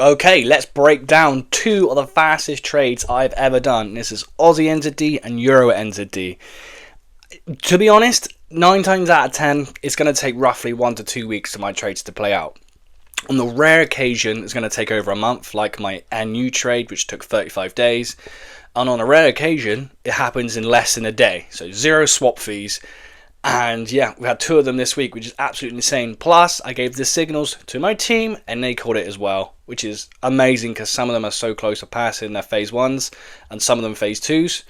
Okay, let's break down two of the fastest trades I've ever done. This is Aussie NZD and Euro NZD. To be honest, 9 times out of 10, it's going to take roughly 1 to 2 weeks for my trades to play out. On the rare occasion, it's going to take over a month, like my NU trade, which took 35 days. And on a rare occasion, it happens in less than a day. So zero swap fees. And yeah, we had two of them this week, which is absolutely insane. Plus, I gave the signals to my team and they caught it as well, which is amazing because some of them are so close to passing their phase ones and some of them phase twos.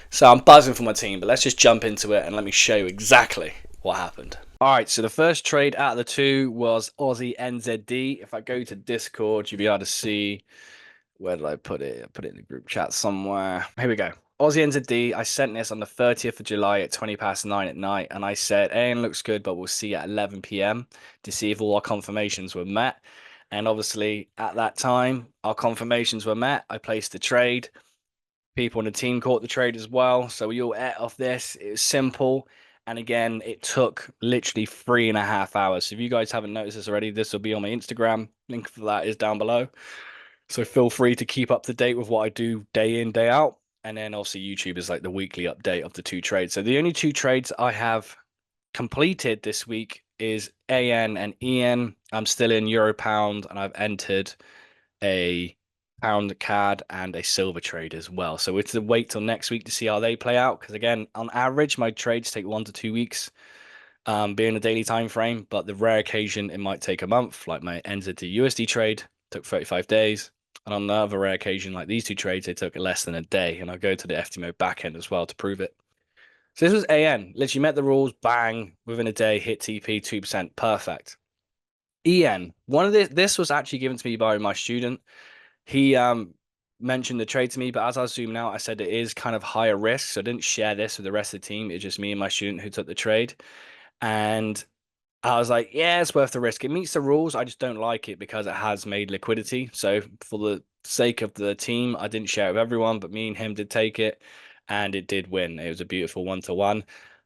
So I'm buzzing for my team, but let's just jump into it and let me show you exactly what happened. All right, so the first trade out of the two was Aussie NZD. If I go to Discord, you'll be able to see, where did I put it? I put it in the group chat somewhere. Here we go. Aussie NZD, I sent this on the 30th of July at 20 past 9 at night, and I said, AN looks good, but we'll see at 11 p.m. to see if all our confirmations were met. And obviously, at that time, our confirmations were met. I placed the trade. People on the team caught the trade as well. So we all ate off this. It was simple. And again, it took literally 3.5 hours. So if you guys haven't noticed this already, this will be on my Instagram. Link for that is down below. So feel free to keep up to date with what I do day in, day out. And then also YouTube is like the weekly update of the two trades. So the only two trades I have completed this week is AN and EN. I'm still in Euro Pound and I've entered a pound CAD and a silver trade as well. So it's to wait till next week to see how they play out. Because again, on average, my trades take 1 to 2 weeks, being a daily time frame. But the rare occasion, it might take a month, like my NZD USD trade took 35 days. And on the other rare occasion, like these two trades, they took less than a day. And I'll go to the FTMO backend as well to prove it. So this was AN. Literally met the rules, bang, within a day, hit TP, 2%, perfect. EN, this was actually given to me by my student. He mentioned the trade to me, but as I was zooming out, I said it is kind of higher risk. So I didn't share this with the rest of the team. It's just me and my student who took the trade. And I was like, yeah, it's worth the risk. It meets the rules. I just don't like it because it has made liquidity. So for the sake of the team, I didn't share it with everyone, but me and him did take it and it did win. It was a beautiful 1-to-1.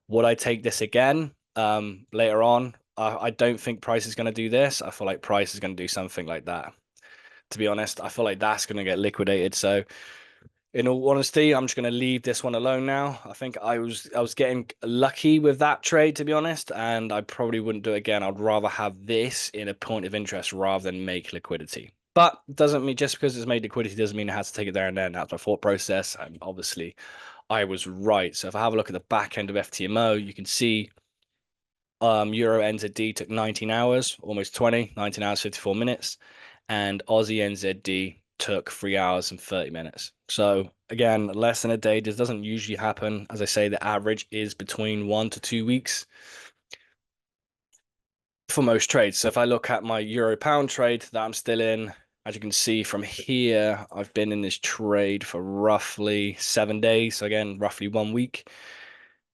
Would I take this again later on? I don't think Price is going to do this. I feel like Price is going to do something like that. To be honest, I feel like that's going to get liquidated. So in all honesty, I'm just going to leave this one alone now. I think I was getting lucky with that trade, to be honest, and I probably wouldn't do it again. I'd rather have this in a point of interest rather than make liquidity. But doesn't mean just because it's made liquidity doesn't mean it has to take it there and then. That's my thought process. And obviously, I was right. So if I have a look at the back end of FTMO, you can see Euro NZD took 19 hours, almost 20, 19 hours, 54 minutes. And Aussie NZD took 3 hours and 30 minutes. So again, less than a day. This doesn't usually happen. As I say, the average is between 1 to 2 weeks for most trades. So if I look at my Euro Pound trade that I'm still in, as you can see from here, I've been in this trade for roughly 7 days. So again, roughly 1 week.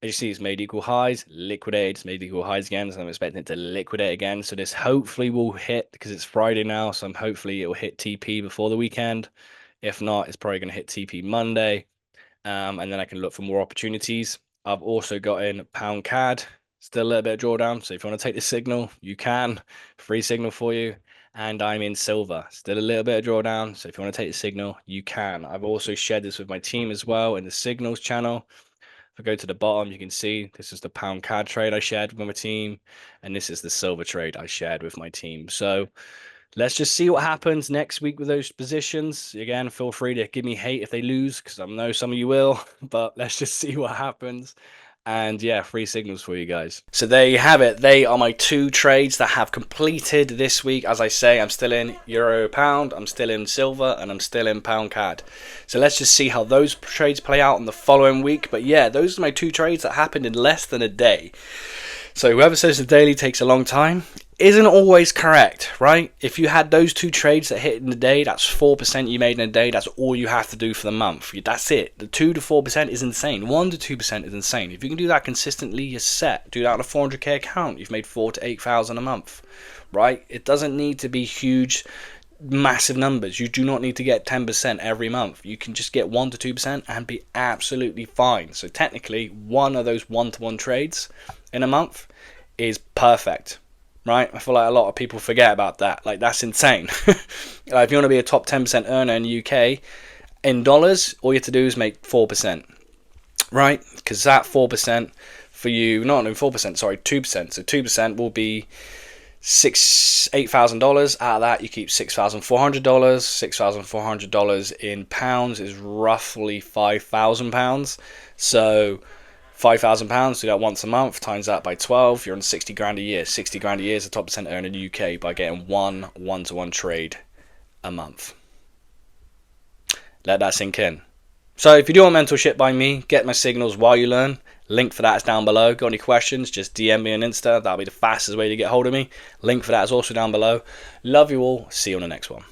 As you see, it's made equal highs, liquidate, it's made equal highs again, so I'm expecting it to liquidate again. So this hopefully will hit, because it's Friday now, so hopefully it will hit TP before the weekend. If not, it's probably going to hit TP Monday, and then I can look for more opportunities. I've also got in pound CAD, still a little bit of drawdown, so if you want to take the signal, you can. Free signal for you. And I'm in silver, still a little bit of drawdown, so if you want to take the signal, you can. I've also shared this with my team as well in the signals channel. If I go to the bottom, you can see this is the pound CAD trade I shared with my team, and this is the silver trade I shared with my team. So let's just see what happens next week with those positions. Again, feel free to give me hate if they lose, because I know some of you will, but let's just see what happens. And yeah, free signals for you guys. So there you have it. They are my two trades that have completed this week. As I say, I'm still in Euro Pound, I'm still in Silver, and I'm still in Pound CAD. So let's just see how those trades play out in the following week. But yeah, those are my two trades that happened in less than a day. So whoever says the daily takes a long time isn't always correct, right? If you had those two trades that hit in the day, that's 4% you made in a day. That's all you have to do for the month. That's it. The 2 to 4% is insane. 1 to 2% is insane. If you can do that consistently, you're set. Do that on a 400k account. You've made 4 to 8,000 a month, right? It doesn't need to be huge, massive numbers. You do not need to get 10% every month. You can just get 1 to 2% and be absolutely fine. So technically, one of those 1-to-1 trades in a month is perfect. right? I feel like a lot of people forget about that. Like, that's insane. If you want to be a top 10% earner in the UK in dollars, all you have to do is make 4%, right? Because that 4% for you, not even 4%, sorry, 2%. So 2% will be $8,000. Out of that, you keep $6,400. $6,400 in pounds is roughly £5,000. So £5,000, do that once a month, times that by 12, you're on 60 grand a year. 60 grand a year is a top percent earner in the UK by getting one-to-one trade a month. Let that sink in. So if you do want mentorship by me, get my signals while you learn. Link for that is down below. Got any questions, just DM me on Insta. That'll be the fastest way to get hold of me. Link for that is also down below. Love you all. See you on the next one.